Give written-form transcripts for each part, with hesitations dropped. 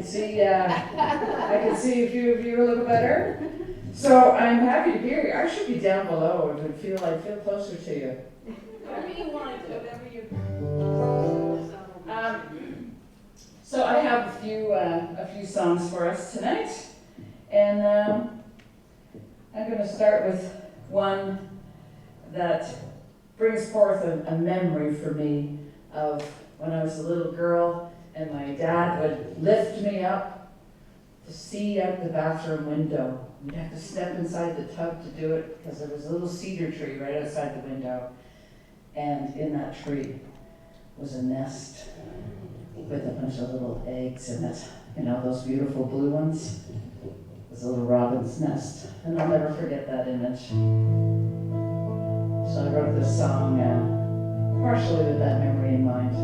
see a few of you a little better. So I'm happy to be here. I should be down below. I'd feel closer to you. Whatever you want, whatever you. So I have a few songs for us tonight, and I'm going to start with one that brings forth a memory for me of when I was a little girl, and my dad would lift me up to see out the bathroom window. We'd have to step inside the tub to do it because there was a little cedar tree right outside the window, and in that tree was a nest with a bunch of little eggs in it, those beautiful blue ones. It was a little robin's nest, and I'll never forget that image. So I wrote this song partially with that memory in mind.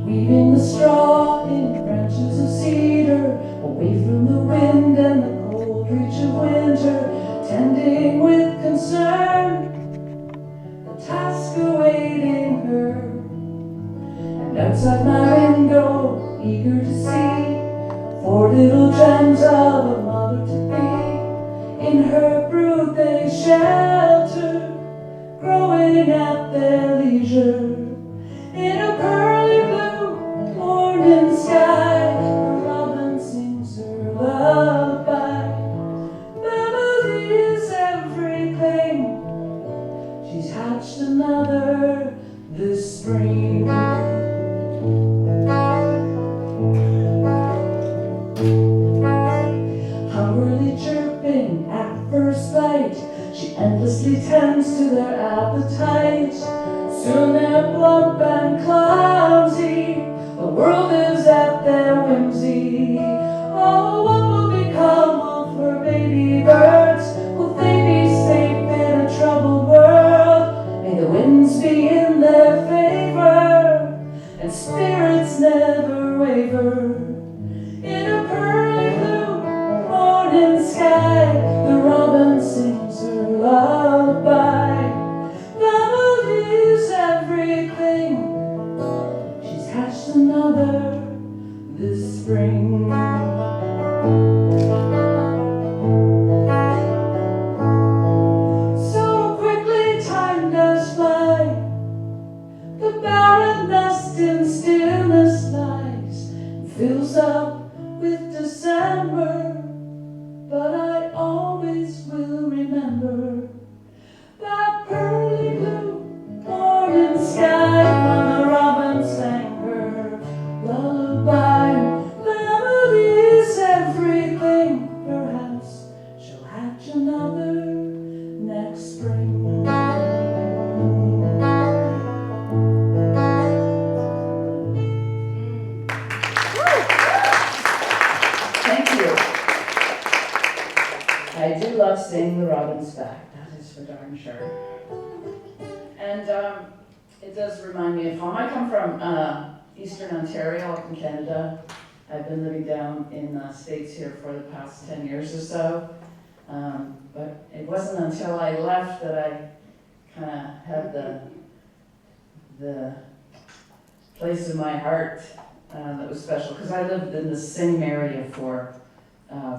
Weaving the straw in branches of cedar, away from the wind and the cold reach of winter, tending with concern the task awaiting her. And outside my window, eager to see 4 little gems of a mother to be. In her brood they shelter, growing at their leisure. In a pearly blue morning sky, the robin sings her lullaby. Family is everything. She's hatched another this spring. Hungrily chirping at first light, she endlessly tends to their appetite. Soon they're plump and clumsy, the world is at their whimsy. Oh, what will become of her baby birds? Will they be safe in a troubled world? May the winds be in their favor, and spirits never waver. In a pearly blue morning sky, the robin sings her lullaby. Everything. She's hatched another this spring. So quickly time does fly, the barren nest in stillness lies and fills up with December, but I always will remember that pearly blue morning sky when the robin sang her lullaby. Family is everything. Perhaps she'll hatch another next spring. Thank you. I do love seeing the robins back. That is for darn sure. And it does remind me of home. I come from Eastern Ontario, up in Canada. I've been living down in the States here for the past 10 years or so. But it wasn't until I left that I kind of had the place in my heart that was special. Because I lived in the same area for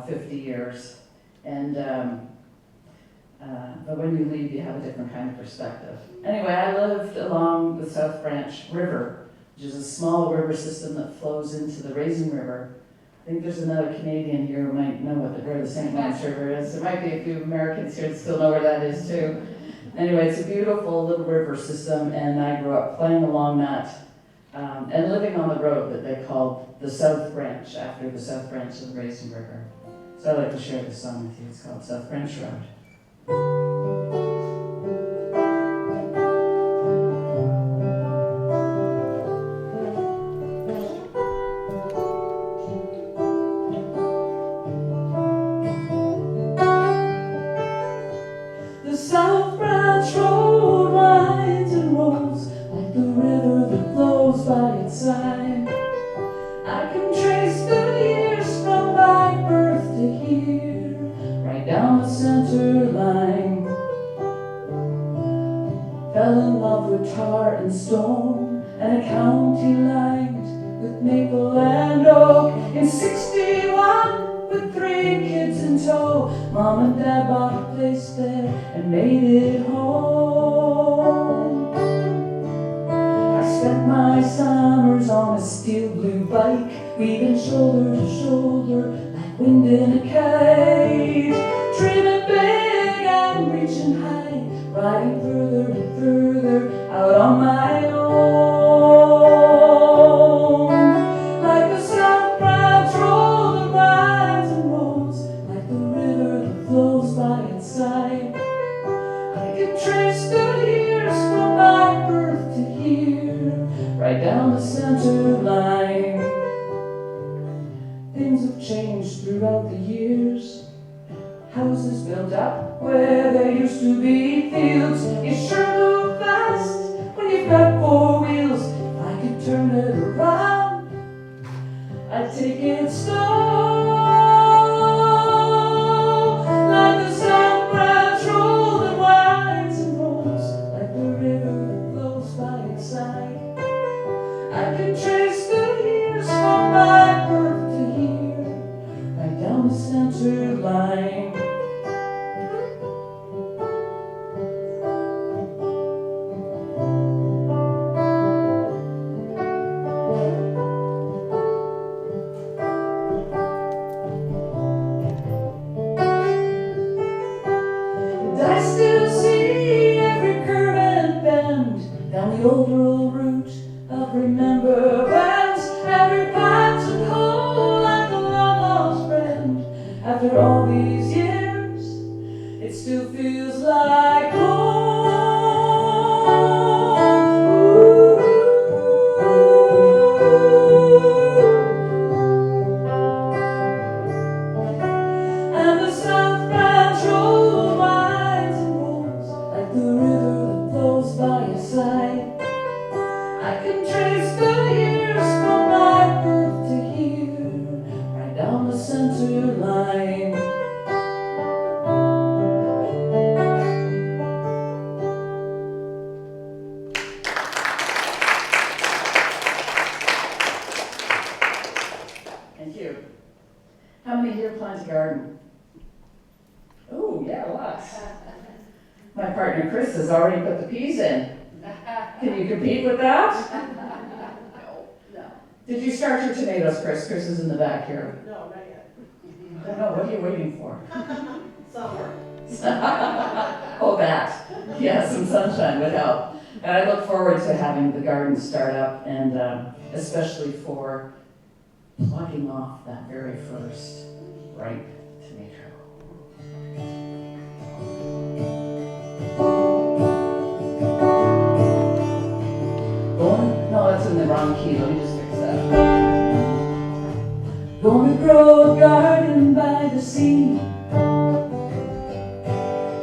50 years. And but when you leave, you have a different kind of perspective. Anyway, I lived along the South Branch River, which is a small river system that flows into the Raisin River. I think there's another Canadian here who might know where the St. Lawrence River is. There might be a few Americans here that still know where that is too. Anyway, it's a beautiful little river system, and I grew up playing along that and living on the road that they called the South Branch, after the South Branch of the Raisin River. So I'd like to share this song with you. It's called South Branch Road. The South Branch Road winds and rolls like the river that flows by its side. I can trace the years from my birth to here, right down the center line. Fell in love with tar and stone and a county line. In 61, with 3 kids in tow, Mom and Dad bought a place there and made it home. I spent my summers on a steel blue bike, weaving shoulder to shoulder like wind in a kite, dreaming big and reaching high, riding further and further out on my own. Like the South Branch rolled and rides and rolls, like the river that flows by its side. I can trace the years from my birth to here, right down the center line. Things have changed throughout the years. Houses built up where there used to be fields. You sure move fast when you've got 4 wheels. If I could turn it around, I'd take it slow. Like the South Branch rolled and winds and rolls, like the river that flows by its side. I can trace the years from my birth to here, right down the center line. And I still see every curve and bend down the old rural route of remembrance, every patch and hole like a long-lost friend. After all these years, it still feels like home. And the South Branch road winds and rolls like the river that flows by your side. I can trace the years from my birth to here, right down the center line. Thank you. How many here plant a garden? Oh, yeah, lots. My partner Chris has already put the peas in. Can you compete with that? No. Did you start your tomatoes, Chris? Chris is in the back here. No, not yet. I don't know, what are you waiting for? Summer. Oh, that. Yeah, some sunshine would help. And I look forward to having the garden start up, and especially for plucking off that very first ripe tomato. No, that's in the wrong key. Let me just fix that. Gonna grow a garden by the sea.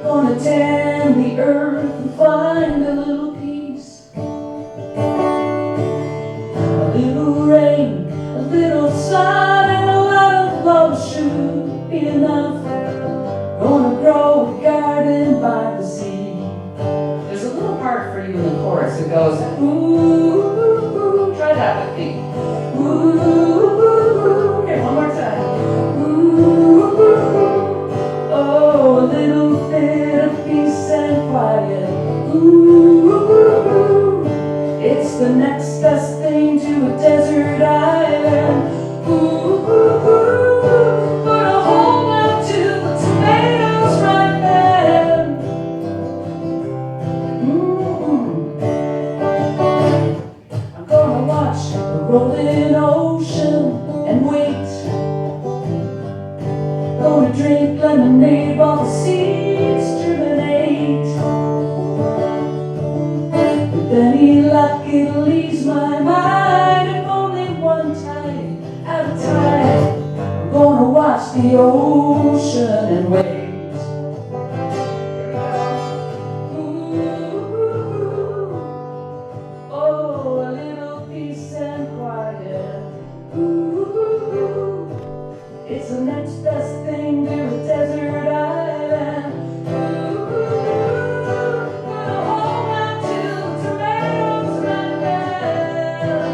Gonna tend the earth and find a little peace. A little rain, a little sun, and a lot of love should be enough. Gonna grow a garden by the sea. There's a little part for you in the chorus. It goes, ooh, try that with me. Ooh, okay, one more time. Ooh, oh, a little bit of peace and quiet. Ooh, it's the next best thing to a desert island. Ooh, gonna hold on to the tomatoes right then. I'm gonna watch the rolling ocean and wait. Gonna drink lemonade while the seeds germinate. With any luck it'll ease my mind, if only one tide at a time. I'm gonna watch the ocean and wait. Oh, a little peace and quiet. Ooh, it's the next best thing to a desert island. Ooh, gonna hold on to the tomatoes right there.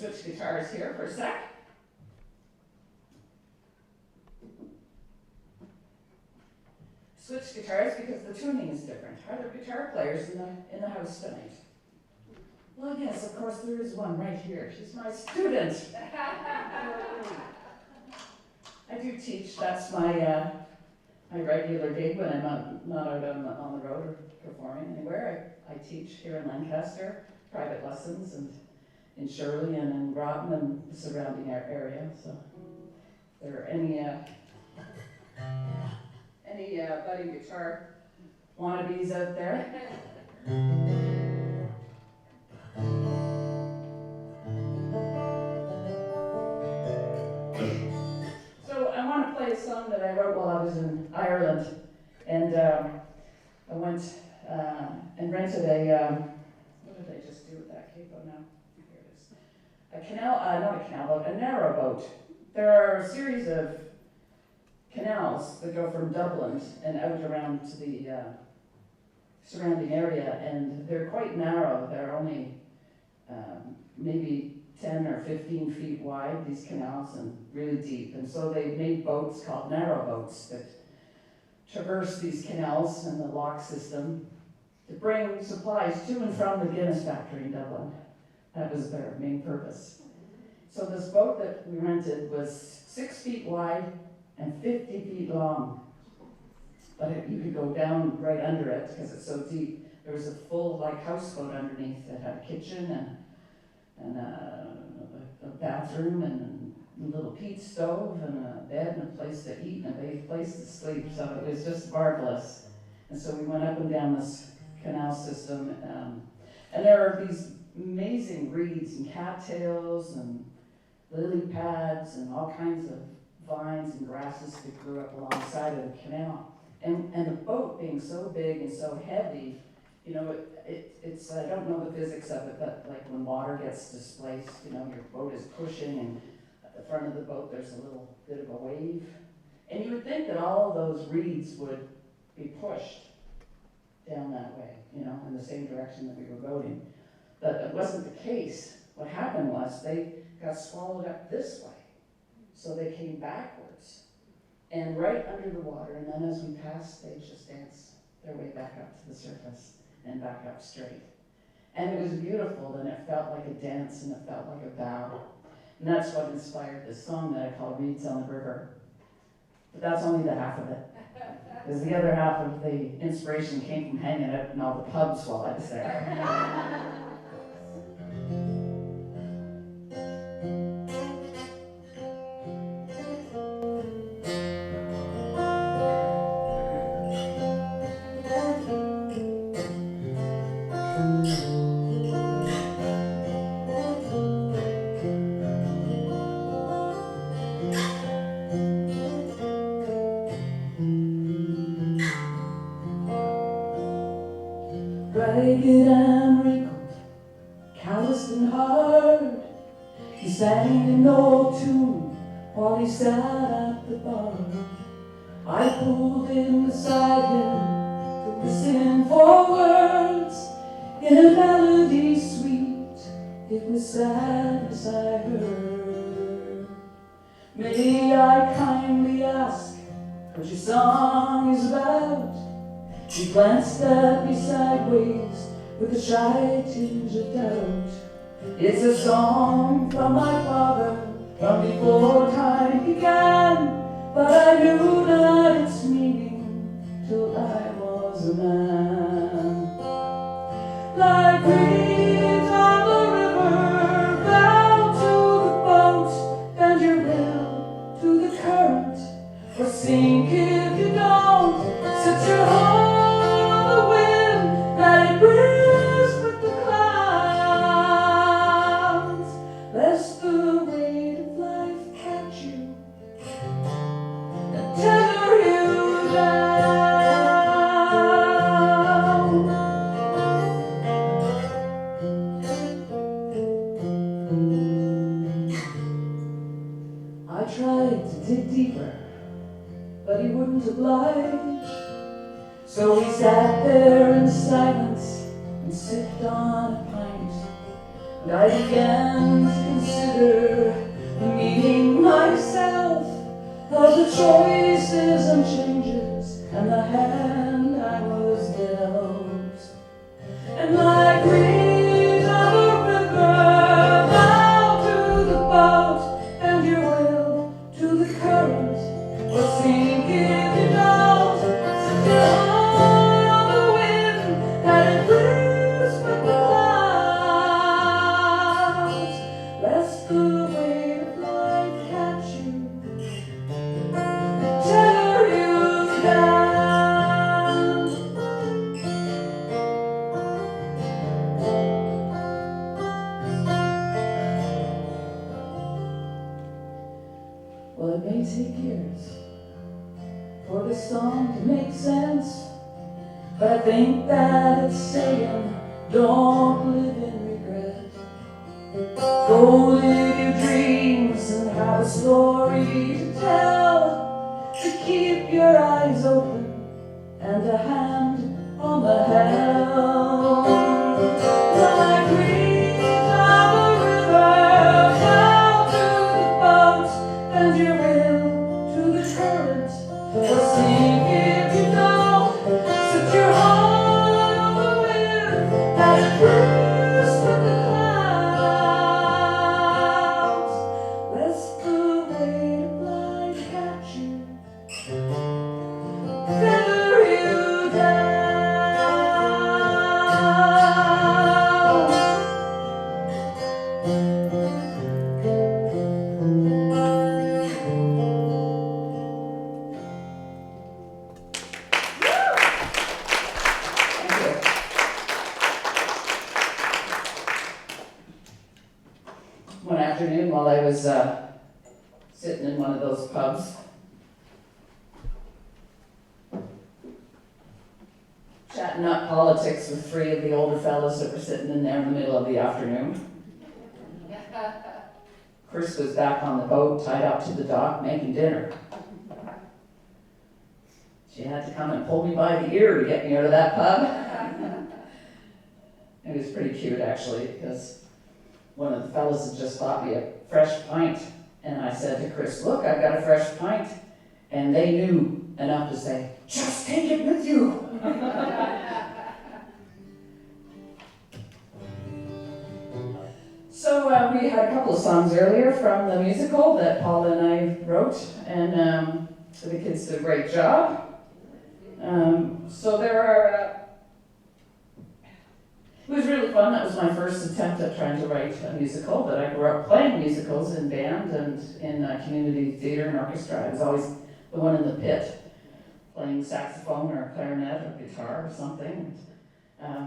switch guitars here for a sec. Switch guitars because the tuning is different. Are there guitar players in the house tonight? Well, yes, of course there is one right here. She's my student. I do teach. That's my regular gig when I'm not out on the road or performing anywhere. I teach here in Lancaster, private lessons, and in Shirley and in Groton and the surrounding area. So, if there are any budding guitar wannabes out there. So I want to play a song that I wrote while I was in Ireland, and I went and rented what did I just do with that capo now? Here it is. A narrow boat. There are a series of canals that go from Dublin and out around to the surrounding area, and they're quite narrow. They're only maybe 10 or 15 feet wide, these canals, and really deep. And so they made boats called narrow boats that traverse these canals and the lock system to bring supplies to and from the Guinness factory in Dublin. That was their main purpose. So this boat that we rented was 6 feet wide and 50 feet long. But you could go down right under it because it's so deep. There was a full houseboat underneath that had a kitchen and a bathroom and a little peat stove and a bed and a place to eat and a place to sleep. So it was just marvelous. And so we went up and down this canal system. And there are these amazing reeds and cattails and lily pads and all kinds of vines and grasses that grew up alongside of the canal. And the boat being so big and so heavy, it's I don't know the physics of it, but like when water gets displaced, your boat is pushing, and at the front of the boat there's a little bit of a wave. And you would think that all of those reeds would be pushed down that way, in the same direction that we were boating. But it wasn't the case. What happened was they got swallowed up this way. So they came backwards and right under the water, and then as we passed, they just danced their way back up to the surface and back up straight. And it was beautiful, and it felt like a dance, and it felt like a vow. And that's what inspired this song that I call Reeds on the River. But that's only the half of it. Because the other half of the inspiration came from hanging out in all the pubs while I was there. Ragged and wrinkled, calloused and hard, he sang an old tune while he sat at the bar. I pulled in beside him to listen for words in a melody sweet. It was sadness I heard. May I kindly ask what your song is about? He glanced at me sideways with a shy tinge of doubt. It's a song from my father, from before time began, but I knew not its meaning till I was a man. Like reeds on the river, bound to the boat, bend your will to the current, or sink if you don't. Set your heart but he wouldn't oblige. So we sat there in silence and sipped on a pint And I began to consider meeting myself of the choices and changes and the hand I was dealt. And like reeds of a river, bow to the boat, and your will to the current, or sink if you don't. Set your heart on the wind, that it drifts with the clouds, lest the weight of life catch you, tear you down. Well, it may take years for this song to make sense, but I think that it's saying, don't live in regret. Go live your dreams and have a story to tell, to keep your eyes open and a hand on the helm. Like reeds of a river, bow to the boat, bend your will to the current, or sink if you don't. Set your heart on the wind, that it drifts with the clouds, lest the weight of life catch you, feather you down. Thank you. One afternoon while I was sitting in one of those pubs, chatting up politics with three of the older fellas that were sitting in there in the middle of the afternoon. Chris was back on the boat, tied up to the dock, making dinner. She had to come and pull me by the ear to get me out of that pub. It was pretty cute, actually, because one of the fellas had just bought me a fresh pint, and I said to Chris, look, I've got a fresh pint. And they knew enough to say, just take it with you. So we had a couple of songs earlier from the musical that Paula and I wrote, and the kids did a great job. So there are, it was really fun. That was my first attempt at trying to write a musical, but I grew up playing musicals in band and in community theater and orchestra. I was always the one in the pit, playing saxophone or clarinet or guitar or something.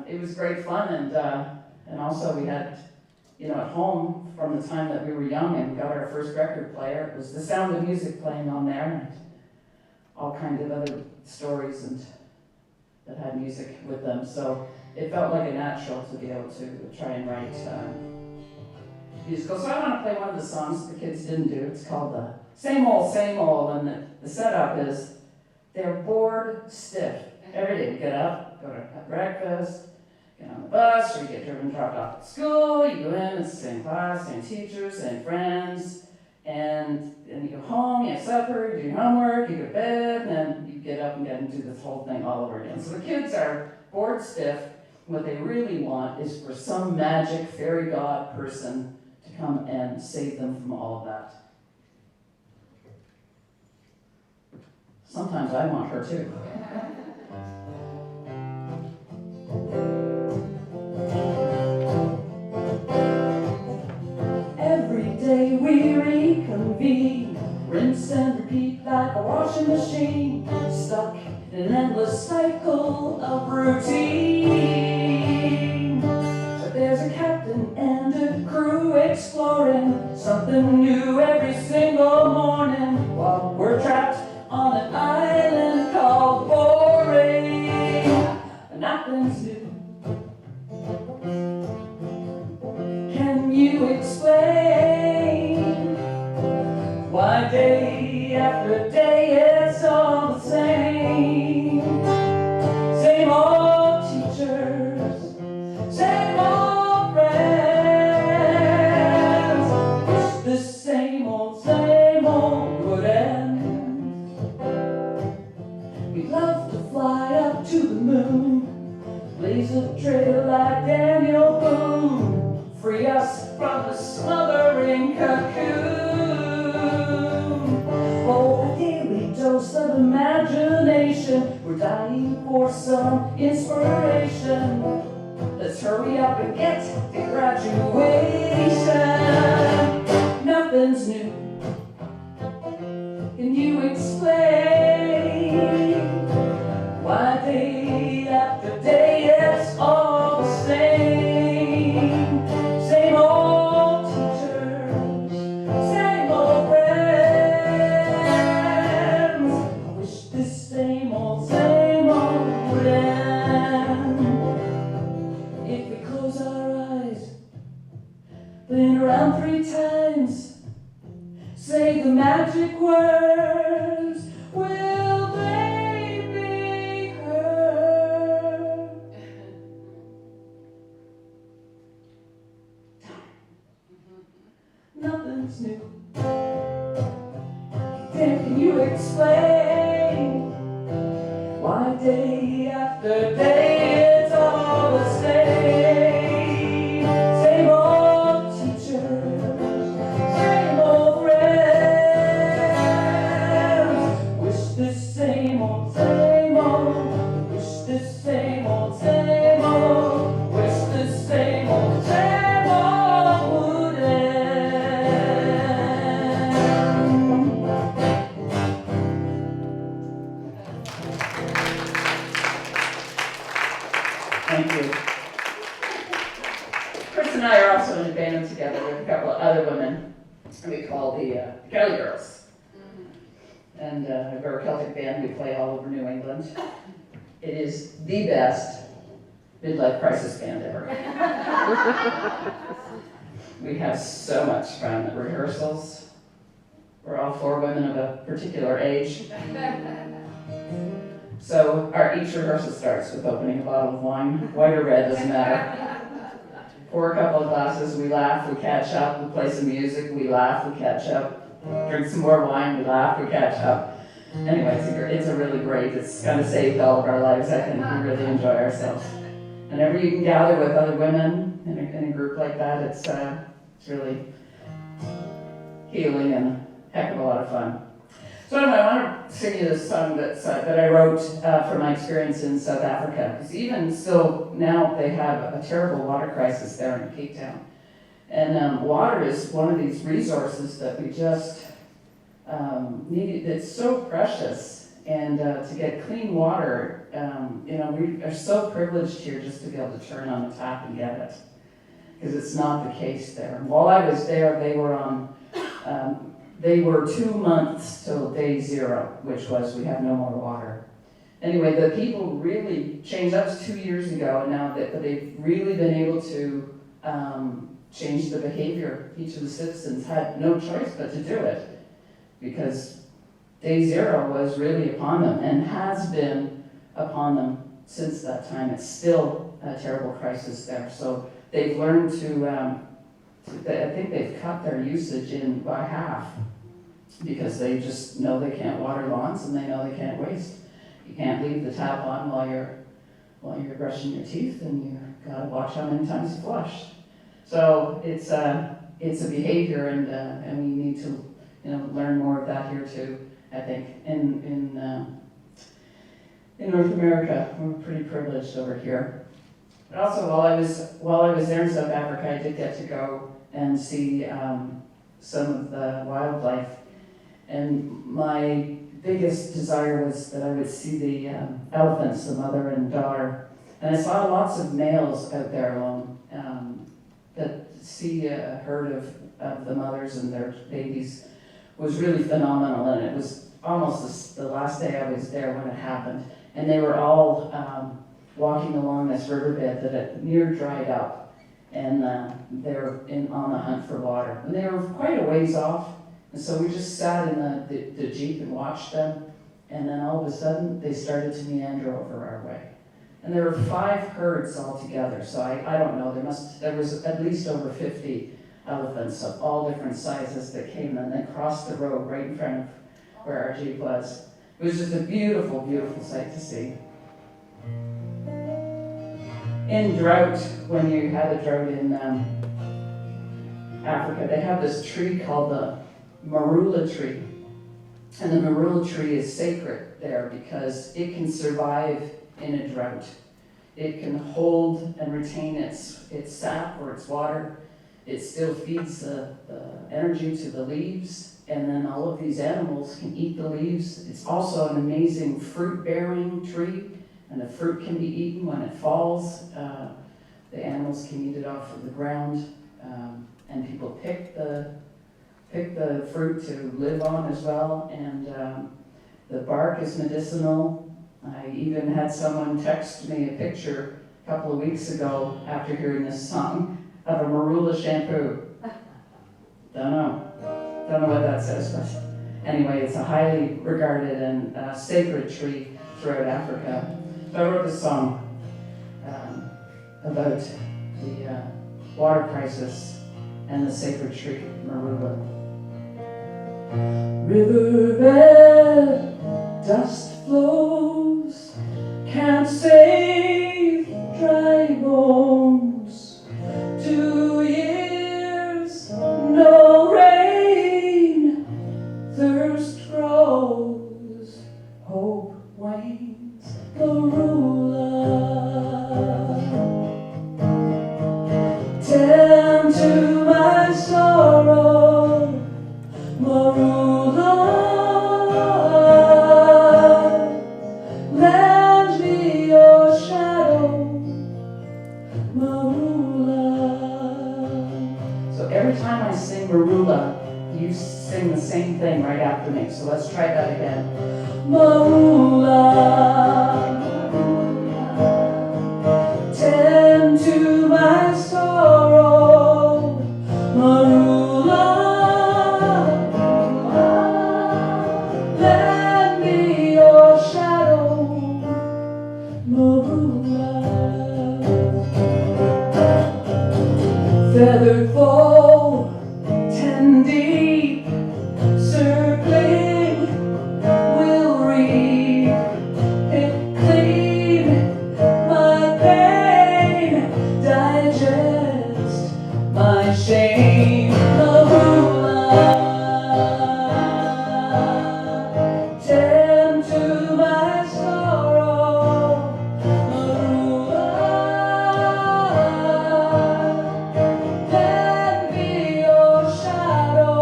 It was great fun, and also we had, you know, at home from the time that we were young and got our first record player. It was The Sound of Music playing on there, and all kinds of other stories and that had music with them. So it felt like a natural to be able to try and write musical. So I want to play one of the songs the kids didn't do. It's called Same Old, and the setup is they're bored stiff. Every day you get up, go to have breakfast, get on the bus, or you get driven, dropped off at school, you go in, it's the same class, same teachers, same friends, and then you go home, you have supper, you do your homework, you go to bed, and then you get up and get and do this whole thing all over again. So the kids are bored stiff. What they really want is for some magic fairy god person to come and save them from all of that. Sometimes I want her too. Every day we reconvene, rinse and repeat like a washing machine, stuck in an endless cycle of routine. But there's a captain and a crew exploring something new every single morning, while we're trapped on an island called boring. Nothing's new. Can you explain why day after day it's all the same? Same old teachers, same old friends. us from the smothering cocoon. Oh, a daily dose of imagination. We're dying for some inspiration. Let's hurry up and get to graduation. Nothing's new. Can you explain why day after day it's all the same? Same old teachers, same old friends. I wish this same old would end. If we close our eyes, blink around 3 times, say the magic words, will they be heard? Nothing's new. Then can you explain why day after day it's all the same? Same old teachers, same old friends. Wish this same old, wish this same old, wish this same old would end. Thank you. Chris and I are also in a band together with a couple of other women we call the Kelly Girls. And we're a Celtic band. We play all over New England. It is the best midlife crisis band ever. We have so much fun at rehearsals. We're all 4 women of a particular age. So each rehearsal starts with opening a bottle of wine. White or red, doesn't matter. Pour a couple of glasses, we laugh, we catch up, we play some music, we laugh, we catch up. Drink some more wine, we laugh, we catch up. Anyway, it's a really great, it's kind of saved all of our lives. I think we really enjoy ourselves. Whenever you can gather with other women in a group like that, it's really healing and a heck of a lot of fun. So anyway, I want to sing you this song that I wrote from my experience in South Africa. Because even still now they have a terrible water crisis there in Cape Town. And water is one of these resources that we just need. It's so precious. And to get clean water, we are so privileged here just to be able to turn on the tap and get it. Because it's not the case there. While I was there, they were 2 months till day 0, which was we have no more water. Anyway, the people really changed. That was 2 years ago, and now they've really been able to change the behavior. Each of the citizens had no choice but to do it because day 0 was really upon them and has been upon them since that time. It's still a terrible crisis there. So they've learned I think they've cut their usage in by half because they just know they can't water lawns and they know they can't waste. You can't leave the tap on while you're brushing your teeth, and you gotta watch how many times you flush. So it's a behavior, and we need to learn more of that here too. I think in North America, we're pretty privileged over here. But also, while I was there in South Africa, I did get to go and see some of the wildlife. And my biggest desire was that I would see the elephants, the mother and daughter. And I saw lots of males out there alone. That see a herd of the mothers and their babies was really phenomenal. And it was almost the last day I was there when it happened. And they were all walking along this riverbed that had near dried up, and they were on the hunt for water. And they were quite a ways off, and so we just sat in the Jeep and watched them, and then all of a sudden they started to meander over our way. And there were 5 herds altogether, so I don't know, there was at least over 50 elephants of all different sizes that came, and they crossed the road right in front of where our Jeep was. It was just a beautiful, beautiful sight to see. In drought, when you had a drought in Africa, they have this tree called the marula tree. And the marula tree is sacred there because it can survive in a drought. It can hold and retain its sap or its water. It still feeds the energy to the leaves, and then all of these animals can eat the leaves. It's also an amazing fruit-bearing tree, and the fruit can be eaten when it falls. The animals can eat it off of the ground, and people pick the fruit to live on as well. And the bark is medicinal. I even had someone text me a picture a couple of weeks ago after hearing this song of a marula shampoo. Don't know what that says, but anyway, it's a highly regarded and sacred tree throughout Africa. So I wrote this song about the water crisis and the sacred tree, marula. Riverbed, dust flows, can't save dry bones. 2 years, no rain, thirst grows, hope wanes, marula. Tend to my sorrow, marula. Lend me your shadow, marula. So every time I sing marula, you sing the same thing right after me. So let's try that again. Marula. Tend to my sorrow, marula. Lend me your shadow, marula. Feathered foe, 10 deep, circling, will reap it clean, my pain, digest my shame, marula. Tend to my sorrow, marula. Lend me your shadow,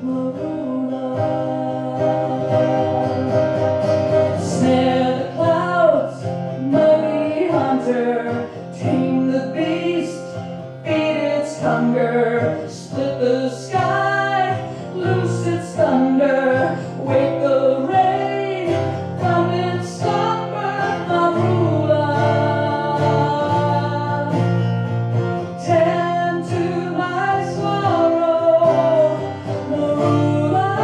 marula. Snare the clouds, muddy hunter, tame the beast, feed its hunger, split the sky, loose its thunder, wake the rain from its slumber, marula. Tend to my sorrow, marula.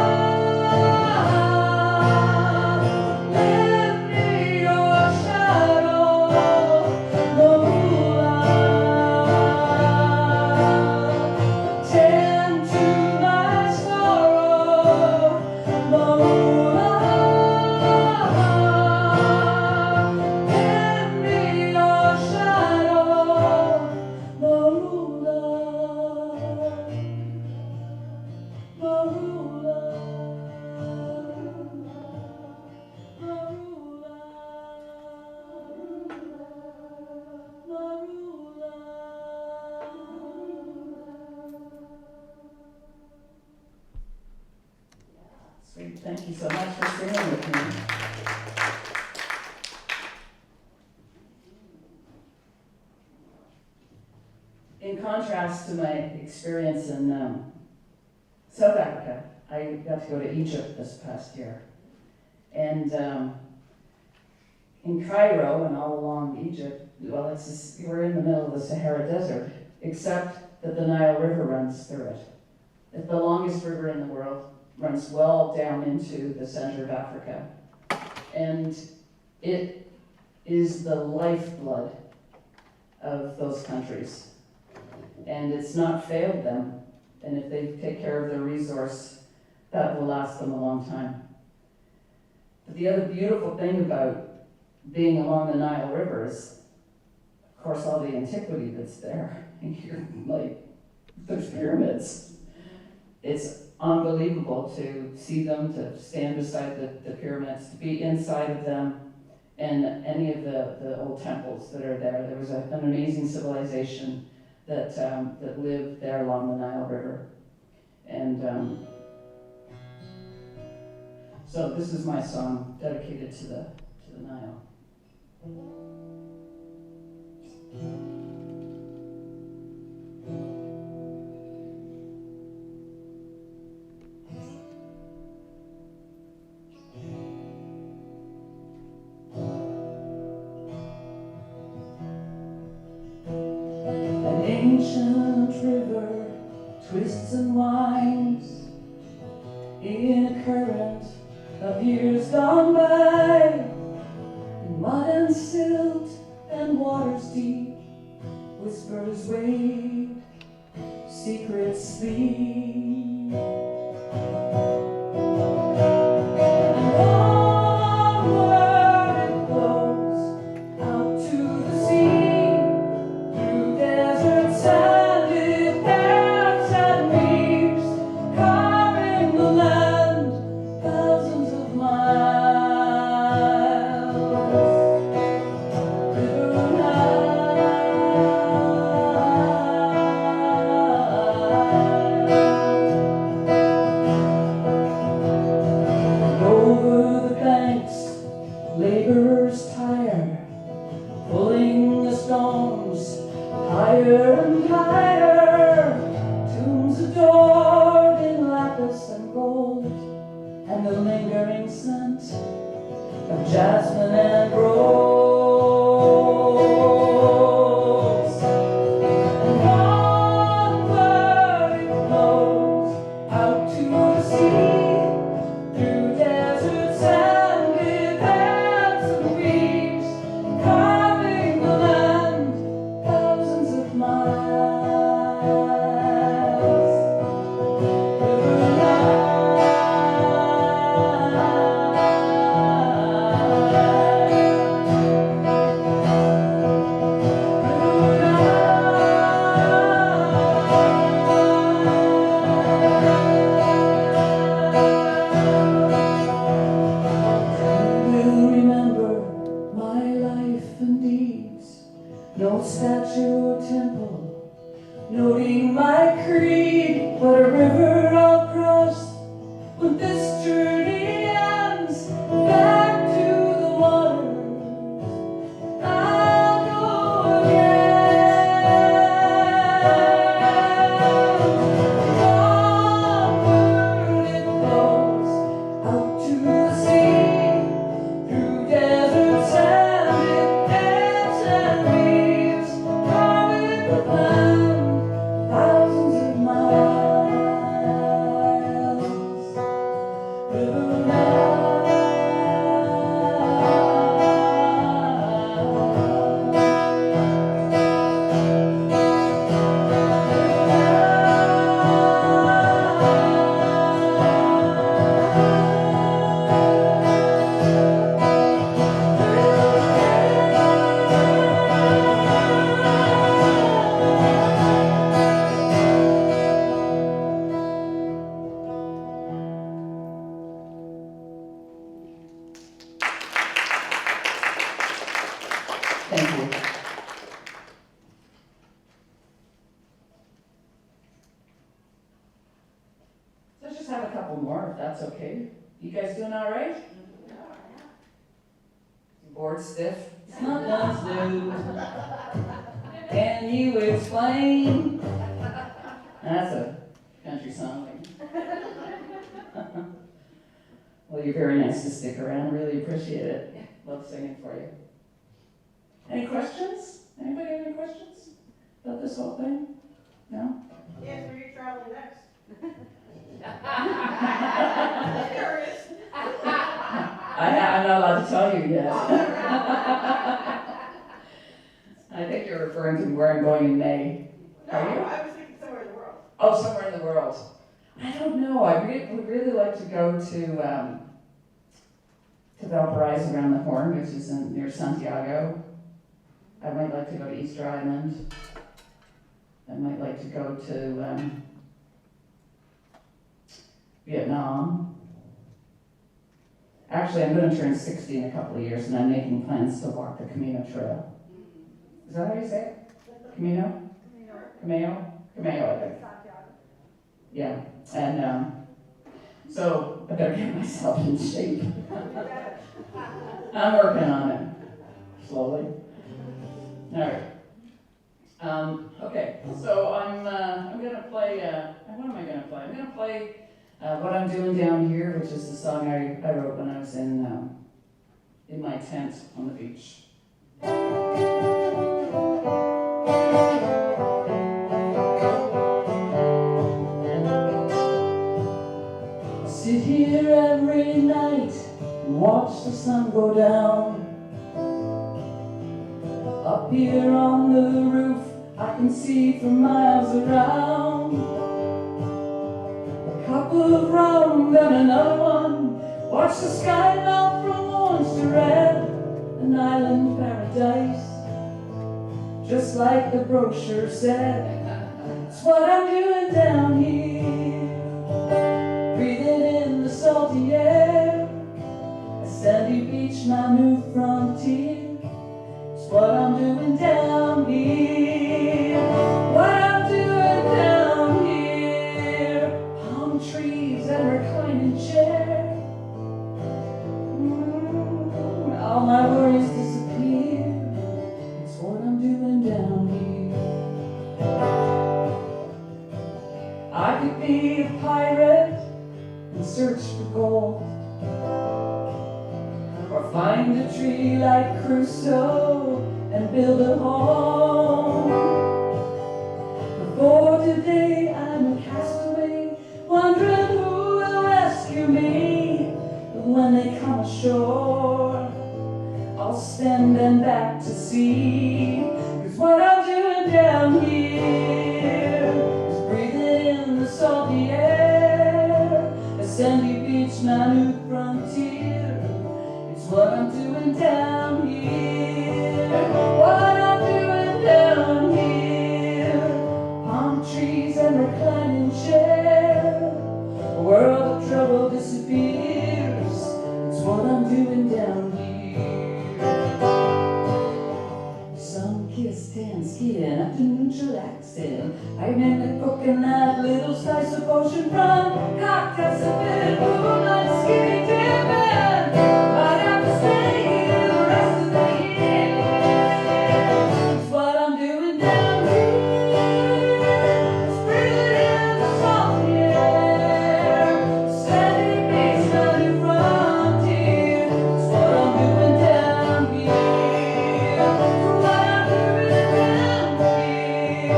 Lend me your shadow, marula. Tend to my sorrow, marula. Lend me your shadow, marula. Marula. Sweet, thank you so much for singing with me. In contrast to my experience in South Africa, I got to go to Egypt this past year. And in Cairo and all along Egypt, well, we're in the middle of the Sahara Desert, except that the Nile River runs through it. It's the longest river in the world, runs well down into the center of Africa. And it is the lifeblood of those countries. And it's not failed them. And if they take care of their resource, that will last them a long time. But the other beautiful thing about being along the Nile River is, of course, all the antiquity that's there. And you're like those pyramids. It's unbelievable to see them, to stand beside the pyramids, to be inside of them, and any of the old temples that are there. There was an amazing civilization that lived there along the Nile River. And so this is my song dedicated to the Nile. An ancient river twists and winds in a current of years gone by, and mud and silt and waters deep, whispers wait, secrets sleep. And onward it flows out to the sea, through deserts and it paths and weaves, carving the land thousands of miles. River Nile. And over the banks, laborers tire, pulling the stones higher and higher. Tombs adored in lapis and gold, and the lingering scent of jasmine and rose. And onward it flows out to the sea, through deserts and with hands and weaves, carving the land thousands of miles. River Nile. Will remember my life and deeds, no statue or temple noting my creed, but a river I'll cross when this journey ends, back to the waters I'll go again. Onward it flows out to the sea, through deserts and it ebbs and weaves, carving the land thousands of miles. River Nile. Thank you. Let's just have a couple more, if that's okay. You guys doing all right? Bored stiff? It's not done, Can you explain? That's a country song. Well, you're very nice to stick around. Really appreciate it. Love singing for you. Any questions? Anybody have any questions about this whole thing? No? Yes, where you traveling next? I'm not allowed to tell you yet. I think you're referring to where I'm going in May. No, Are you? I was thinking somewhere in the world. Oh, somewhere in the world. I don't know. I would really like to go to Valparaiso around the Horn, which is near Santiago. I might like to go to Easter Island. I might like to go to Vietnam. Actually, I'm going to turn 60 in a couple of years, and I'm making plans to walk the Camino Trail. Is that how you say it? Camino? Camino? Camino, I think. Yeah, and so I better get myself in shape. I'm working on it, slowly. All right. Okay, so I'm gonna play. What am I gonna play? I'm gonna play "What I'm Doing Down Here," which is the song I wrote when I was in my tent on the beach. I sit here every night and watch the sun go down. Up here on the roof, I can see for miles around. A cup of rum, then another one. Watch the sky melt from orange to red. An island paradise, just like the brochure said. It's what I'm doing down here, breathing in the salty air. A sandy beach, my new frontier. It's what I'm doing down here, what I'm doing down here. Palm trees and reclining chair. All my worries disappear. It's what I'm doing down here. I could be a pirate and search for gold, or find a tree like Crusoe and build a home. But for today I'm a castaway, wondering who will rescue me. But when they come ashore, I'll stand and back to sea. 'Cause what I'm doing down here is breathing in the salty air. A sandy beach, my new frontier. It's what I'm doing down here, what I'm doing down here. Palm trees and reclining chair. A world of trouble disappears. It's what I'm doing down here. Sun-kissed tan skin, afternoon chillaxing. I'm in a coconut, little slice of ocean rum. Cocktails and bit, moonlight skinny dipping. Might have to stay here the rest of the year. It's what I'm doing down here. It's breathing in the salty air. Sandy beach, my new frontier. It's what I'm doing down here. What I'm doing down here.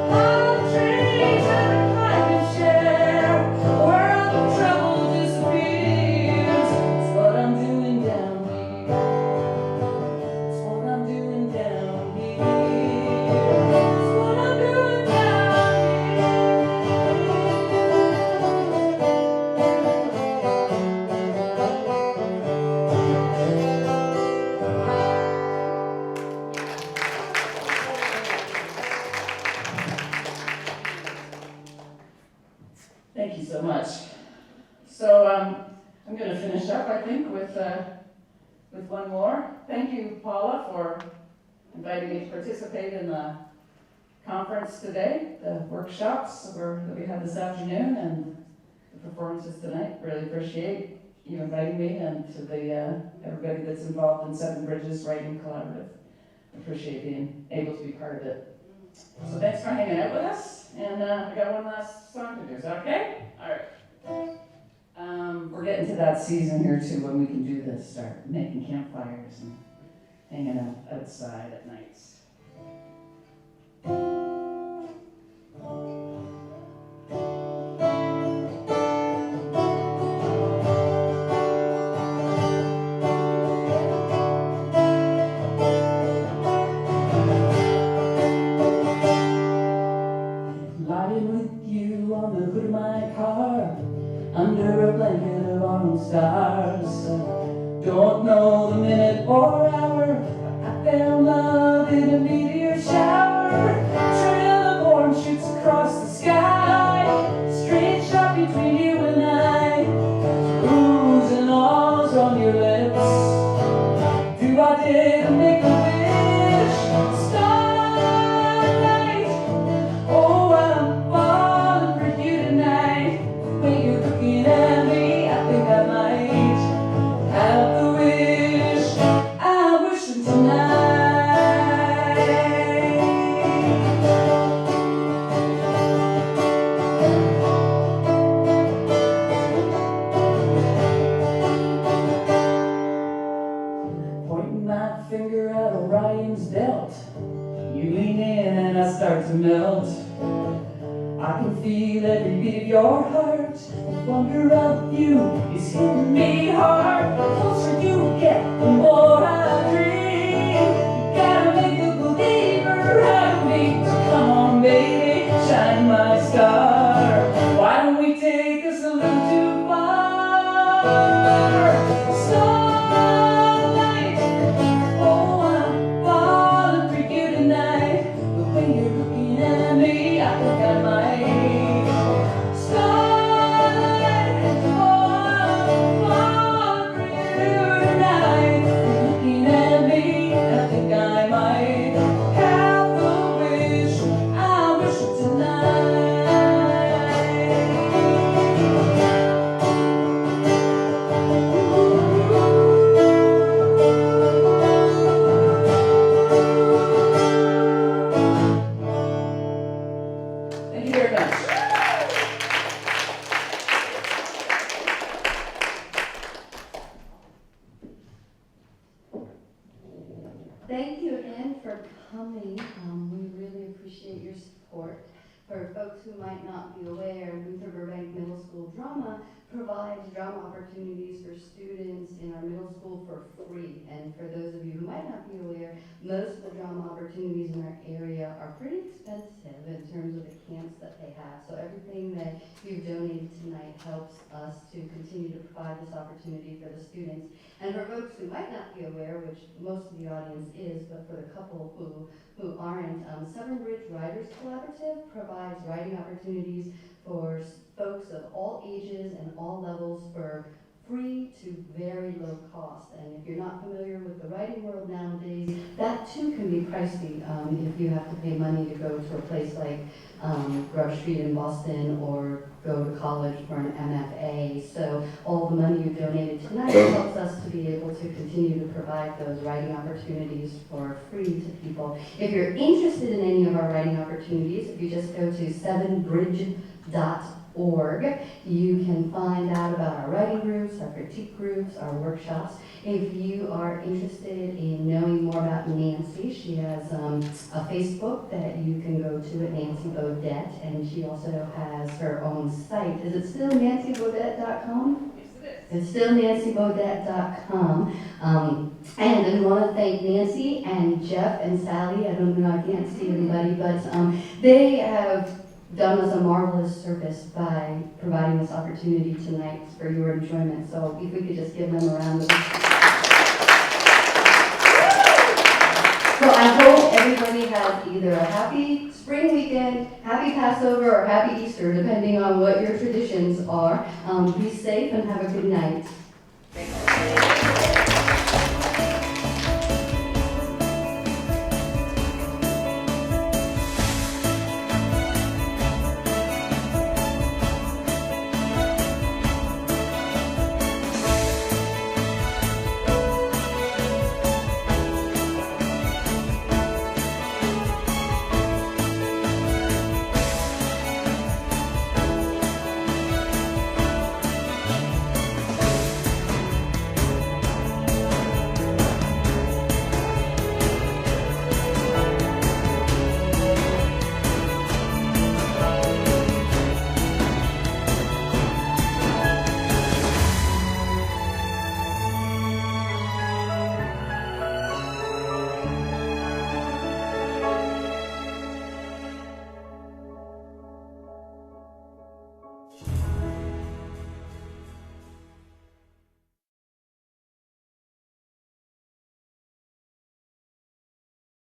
Palm trees and reclining chair. A world of trouble disappears. It's what I'm doing down here. It's what I'm doing down here. It's what I'm doing down Thank you so much. So I'm going to finish up, I think, with one more. Thank you, Paula, for inviting me to participate in the conference today, the workshops that we had this afternoon, and the performances tonight. Really appreciate you inviting me, and to the everybody that's involved in Seven Bridges Writing Collaborative. Appreciate being able to be part of it. So thanks for hanging out with us, and I got one last song to do. Is that okay? All right. We're getting to that season here too when we can do this, start making campfires and hanging out outside at nights. Lying with you on the hood of my car, under a blanket of autumn stars. Don't know the minute or hour, but I found love in a meteor shower. Trail of feel every beat of your heart. The wonder of you is hitting me hard. The closer you get, the more I dream. You gotta make a believer out of me. So come on, baby, shine my star. Why don't we take us a little too far? Starlight, oh, I'm falling for you tonight. The way you're looking at me, I think I might. Starlight, oh, I'm falling for you tonight. You're looking at me, I think I might have the wish I wish it tonight. Thank you very much. Thank you again for coming. We really appreciate your support. For folks who might not be aware, Luther Burbank Middle School Drama provides drama opportunities for students in our middle school for free. And for those of you who might not be aware, most of the drama opportunities in our area are pretty expensive in terms of the camps that they have. So everything that you've donated tonight helps us to continue to provide this opportunity for the students. And for folks who might not be aware, which most of the audience is, but for the couple who aren't, Southern Bridge Writers Collaborative provides writing opportunities for folks of all ages and all levels for free to very low cost. And if you're not familiar with the writing world nowadays, that too can be pricey if you have to pay money to go to a place like Grove Street in Boston or go to college for an MFA. So all the money you donated tonight helps us to be able to continue to provide those writing opportunities for free to people. If you're interested in any of our writing opportunities, if you just go to 7bridge.org, you can find out about our writing groups, our critique groups, our workshops. If you are interested in knowing more about Nancy, she has a Facebook that you can go to at Nancy Beaudette, and she also has her own site. Is it still nancybeaudette.com? Yes, it is. It's still nancybeaudette.com. And we want to thank Nancy and Jeff and Sally. I don't know, I can't see everybody, but they have done us a marvelous service by providing this opportunity tonight for your enjoyment. So if we could just give them a round of applause. So I hope everybody has either a happy spring weekend, happy Passover, or happy Easter, depending on what your traditions are. Be safe and have a good night.